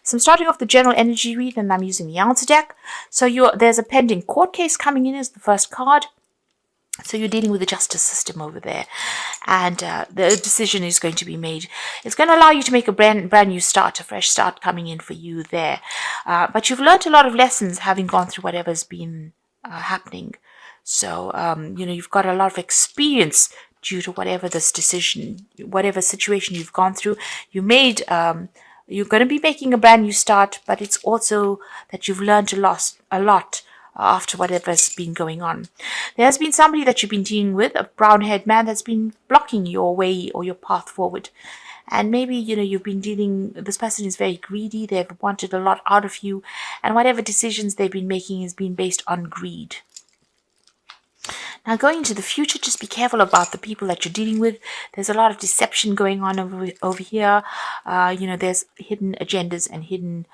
So I'm starting off the general energy read, and I'm using the answer deck. So there's a pending court case coming in as the first card. So you're dealing with the justice system over there, and the decision is going to be made. It's going to allow you to make a brand new start, a fresh start coming in for you there. But you've learned a lot of lessons having gone through whatever's been happening. So, you've got a lot of experience due to whatever this decision, whatever situation you've gone through. You're going to be making a brand new start, but it's also that you've learned a lot after whatever's been going on. There has been somebody that you've been dealing with, a brown-haired man that's been blocking your way or your path forward. And maybe, you've been this person is very greedy, they've wanted a lot out of you, and whatever decisions they've been making has been based on greed. Now, going into the future, just be careful about the people that you're dealing with. There's a lot of deception going on over here. There's hidden agendas and hidden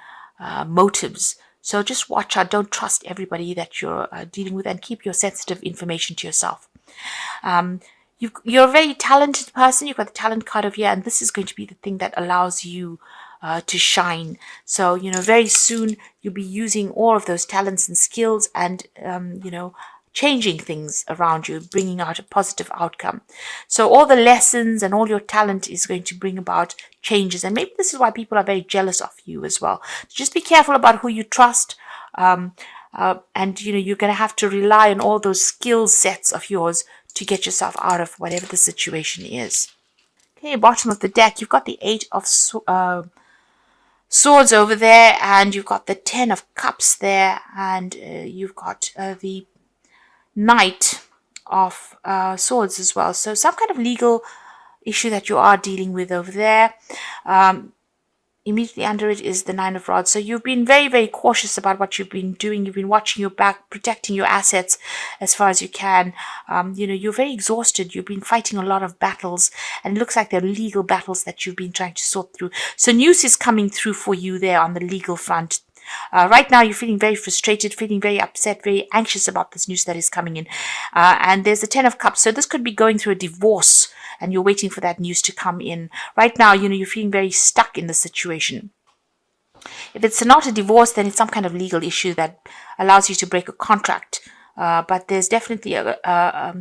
motives. So just watch out. Don't trust everybody that you're dealing with, and keep your sensitive information to yourself. You're a very talented person. You've got the talent card over here, and this is going to be the thing that allows you to shine. So, very soon you'll be using all of those talents and skills and, changing things around you, bringing out a positive outcome. So all the lessons and all your talent is going to bring about changes. And maybe this is why people are very jealous of you as well. Just be careful about who you trust. And, you're going to have to rely on all those skill sets of yours to get yourself out of whatever the situation is. Okay, bottom of the deck, you've got the 8 of Swords over there, and you've got the 10 of Cups there, and you've got the Knight of Swords as well. So some kind of legal issue that you are dealing with over there. Immediately under it is the 9 of Rods. So you've been very, very cautious about what you've been doing. You've been watching your back, protecting your assets as far as you can. You're very exhausted. You've been fighting a lot of battles, and it looks like they're legal battles that you've been trying to sort through. So news is coming through for you there on the legal front. Right now, you're feeling very frustrated, feeling very upset, very anxious about this news that is coming in. And there's the 10 of Cups. So this could be going through a divorce, and you're waiting for that news to come in. Right now, you're feeling very stuck in the situation. If it's not a divorce, then it's some kind of legal issue that allows you to break a contract. But there's definitely a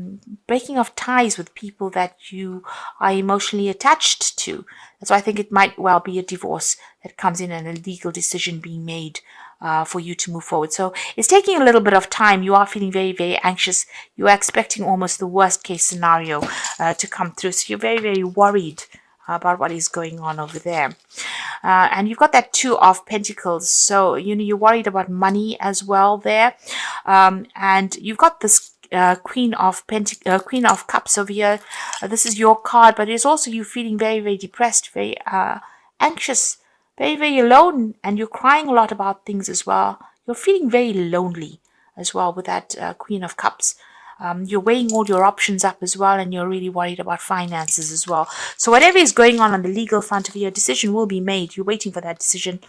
breaking of ties with people that you are emotionally attached to. That's why I think it might well be a divorce that comes in, and a legal decision being made for you to move forward. So it's taking a little bit of time. You are feeling very, very anxious. You are expecting almost the worst case scenario to come through. So you're very, very worried about what is going on over there. And you've got that 2 of Pentacles. So, you're worried about money as well there. And you've got this Queen of Cups over here. This is your card, but it's also you feeling very, very depressed, very anxious, very, very alone, and you're crying a lot about things as well. You're feeling very lonely as well with that Queen of Cups. You're weighing all your options up as well, and you're really worried about finances as well. So whatever is going on the legal front of your decision will be made. You're waiting for that decision.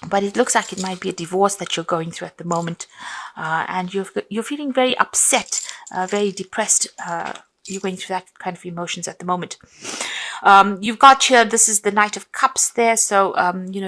But it looks like it might be a divorce that you're going through at the moment. And you're feeling very upset, very depressed. You're going through that kind of emotions at the moment. You've got here, this is the Knight of Cups there. So,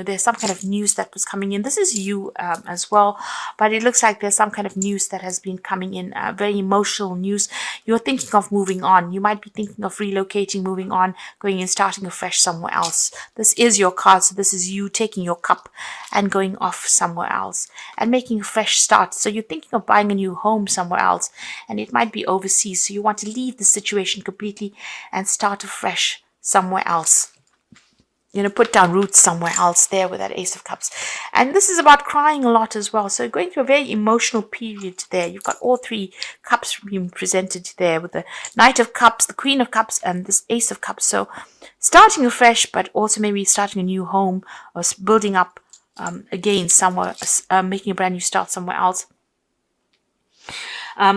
there's some kind of news that was coming in. This is you as well. But it looks like there's some kind of news that has been coming in, very emotional news. You're thinking of moving on. You might be thinking of relocating, moving on, going and starting afresh somewhere else. This is your card. So this is you taking your cup and going off somewhere else and making a fresh start. So you're thinking of buying a new home somewhere else, and it might be overseas. So you want to leave the situation completely and start afresh somewhere else. Put down roots somewhere else there with that Ace of Cups. And this is about crying a lot as well. So going through a very emotional period there. You've got all 3 cups being presented there with the Knight of Cups, the Queen of Cups, and this Ace of Cups. So starting afresh, but also maybe starting a new home or building up again somewhere, making a brand new start somewhere else.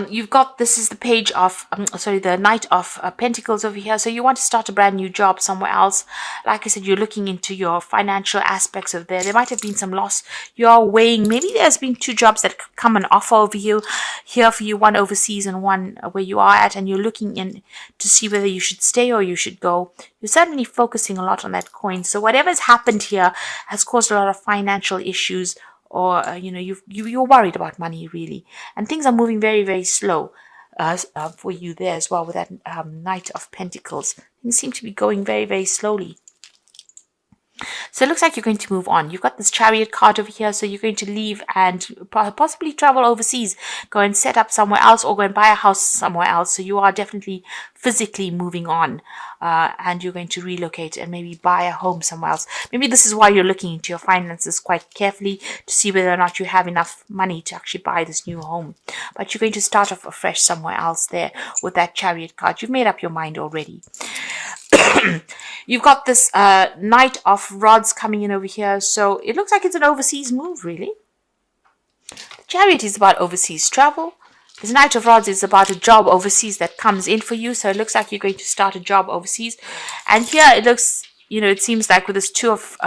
You've got, this is the page of, sorry, the Knight of Pentacles over here. So you want to start a brand new job somewhere else. Like I said, you're looking into your financial aspects of there. There might have been some loss. You're weighing, maybe there's been two jobs that come and offer over you here for you, one overseas and one where you are at, and you're looking in to see whether you should stay or you should go. You're certainly focusing a lot on that coin. So whatever's happened here has caused a lot of financial issues, or you're worried about money really, and things are moving very, very slow for you there as well with that Knight of Pentacles. Things seem to be going very, very slowly. So it looks like you're going to move on. You've got this Chariot card over here, so you're going to leave and possibly travel overseas, go and set up somewhere else, or go and buy a house somewhere else. So you are definitely physically moving on, and you're going to relocate and maybe buy a home somewhere else. Maybe this is why you're looking into your finances quite carefully to see whether or not you have enough money to actually buy this new home. But you're going to start off afresh somewhere else there with that Chariot card. You've made up your mind already. You've got this Knight of Rods coming in over here, so it looks like it's an overseas move really. The Chariot is about overseas travel. This Knight of Rods is about a job overseas that comes in for you, so it looks like you're going to start a job overseas. And here it looks, it seems like with this Two of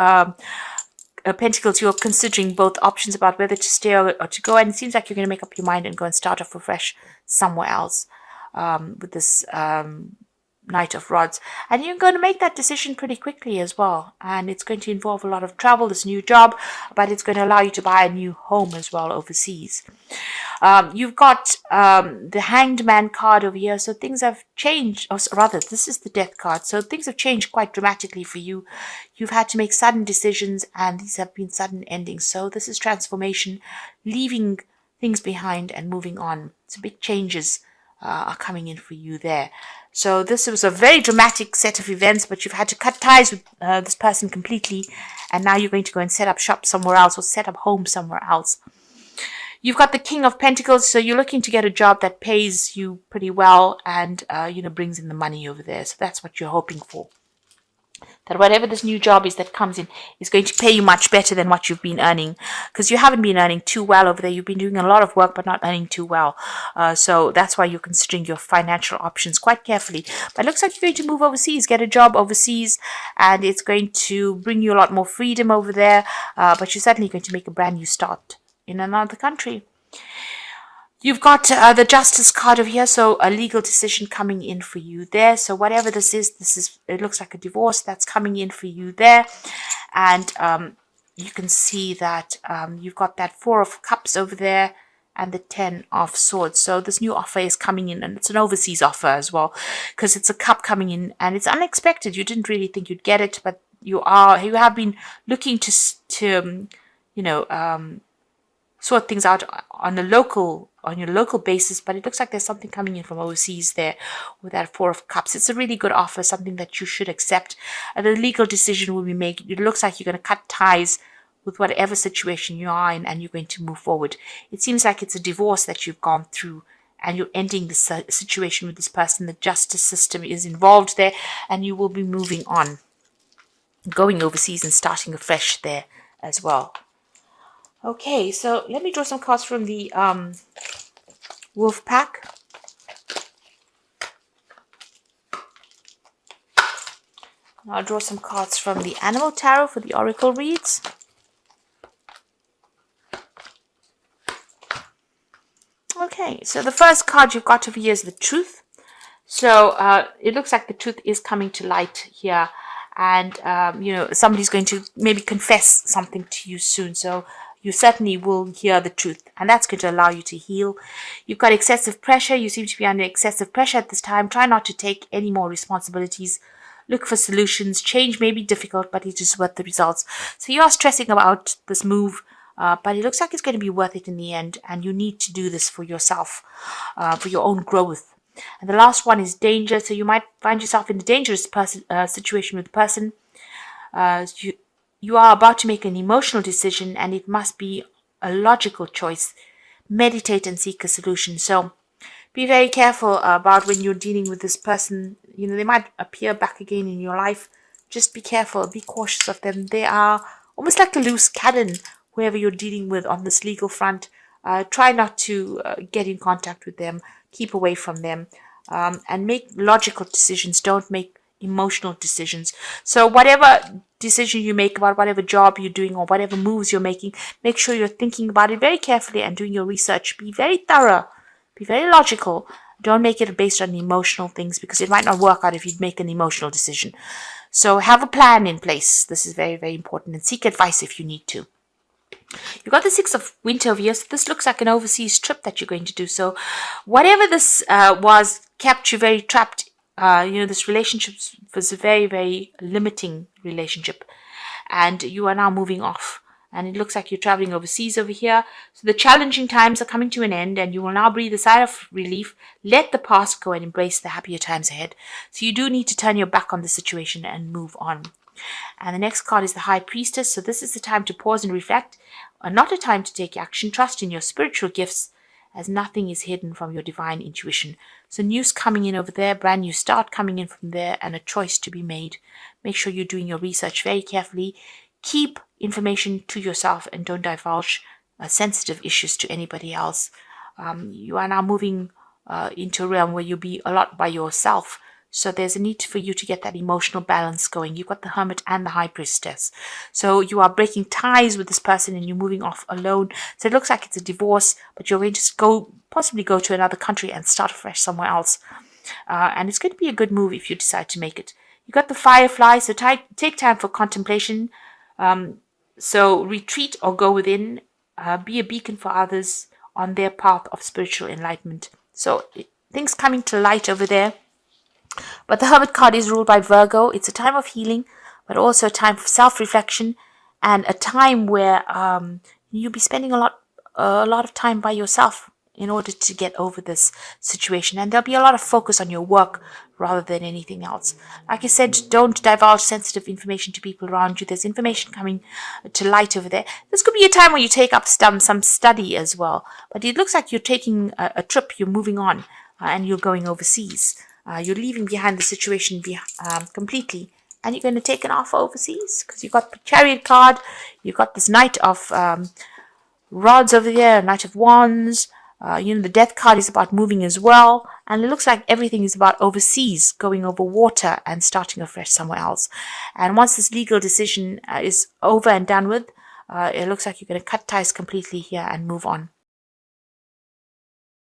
Pentacles, you're considering both options about whether to stay or to go, and it seems like you're going to make up your mind and go and start off afresh somewhere else with this Knight of Rods, and you're going to make that decision pretty quickly as well, and it's going to involve a lot of travel, this new job, but it's going to allow you to buy a new home as well overseas. You've got the Hanged Man card over here, so things have changed, or rather this is the Death card, so things have changed quite dramatically for you. You've had to make sudden decisions, and these have been sudden endings, so this is transformation, leaving things behind and moving on. So big changes are coming in for you there. So this was a very dramatic set of events, but you've had to cut ties with this person completely, and now you're going to go and set up shop somewhere else or set up home somewhere else. You've got the King of Pentacles, so you're looking to get a job that pays you pretty well and brings in the money over there. So that's what you're hoping for. That whatever this new job is that comes in is going to pay you much better than what you've been earning, because you haven't been earning too well over there. You've been doing a lot of work but not earning too well. So that's why you're considering your financial options quite carefully. But it looks like you're going to move overseas, get a job overseas, and it's going to bring you a lot more freedom over there. But you're certainly going to make a brand new start in another country. You've got the Justice card over here, so a legal decision coming in for you there. So whatever this is, it looks like a divorce that's coming in for you there. And you can see that you've got that Four of Cups over there and the Ten of Swords. So this new offer is coming in, and it's an overseas offer as well, because it's a cup coming in and it's unexpected. You didn't really think you'd get it, but you have been looking to sort things out on your local basis, but it looks like there's something coming in from overseas there with that Four of Cups. It's a really good offer, something that you should accept. The legal decision will be made. It looks like you're going to cut ties with whatever situation you are in, and you're going to move forward. It seems like it's a divorce that you've gone through, and you're ending the situation with this person. The justice system is involved there, and you will be moving on, going overseas and starting afresh there as well. Okay, so let me draw some cards from the Wolf Pack. I'll draw some cards from the Animal Tarot for the Oracle reads. Okay, so the first card you've got over here is the Truth. So it looks like the truth is coming to light here, and somebody's going to maybe confess something to you soon. So you certainly will hear the truth, and that's going to allow you to heal. You've got excessive pressure. You seem to be under excessive pressure at this time. Try not to take any more responsibilities. Look for solutions. Change may be difficult, but it is worth the results. So you are stressing about this move, but it looks like it's going to be worth it in the end, and you need to do this for yourself, for your own growth. And the last one is danger. So you might find yourself in a dangerous situation with a person. You are about to make an emotional decision, and it must be a logical choice. Meditate and seek a solution. So be very careful about when you're dealing with this person. They might appear back again in your life. Just be careful. Be cautious of them. They are almost like a loose cannon, whoever you're dealing with on this legal front. try not to get in contact with them, keep away from them, and make logical decisions. Don't make emotional decisions. So whatever decision you make about whatever job you're doing or whatever moves you're making, make sure you're thinking about it very carefully and doing your research. Be very thorough, be very logical. Don't make it based on emotional things, because it might not work out if you make an emotional decision. So have a plan in place. This is very, very important, and seek advice if you need to. You've got the Six of Winter over here. So this looks like an overseas trip that you're going to do. So whatever this was kept you very trapped. This relationship was a very, very limiting relationship. And you are now moving off. And it looks like you're traveling overseas over here. So the challenging times are coming to an end, and you will now breathe a sigh of relief. Let the past go and embrace the happier times ahead. So you do need to turn your back on the situation and move on. And the next card is the High Priestess. So this is the time to pause and reflect, not a time to take action. Trust in your spiritual gifts, as nothing is hidden from your divine intuition. So news coming in over there, brand new start coming in from there, and a choice to be made. Make sure you're doing your research very carefully. Keep information to yourself and don't divulge sensitive issues to anybody else. You are now moving into a realm where you'll be a lot by yourself. So there's a need for you to get that emotional balance going. You've got the Hermit and the High Priestess. So you are breaking ties with this person and you're moving off alone. So it looks like it's a divorce, but you're going to possibly go to another country and start afresh somewhere else. And it's going to be a good move if you decide to make it. You've got the Firefly, so take time for contemplation. So retreat or go within. Be a beacon for others on their path of spiritual enlightenment. So things coming to light over there. But the Hermit card is ruled by Virgo. It's a time of healing, but also a time for self-reflection, and a time where you'll be spending a lot of time by yourself in order to get over this situation. And there'll be a lot of focus on your work rather than anything else. Like I said, don't divulge sensitive information to people around you. There's information coming to light over there. This could be a time where you take up some study as well. But it looks like you're taking a trip, you're moving on, and you're going overseas. You're leaving behind the situation completely, and you're going to take an offer overseas, because you've got the Chariot card, you've got this Knight of Rods over there, Knight of Wands. The Death card is about moving as well, and it looks like everything is about overseas, going over water and starting afresh somewhere else. And once this legal decision is over and done with, it looks like you're going to cut ties completely here and move on.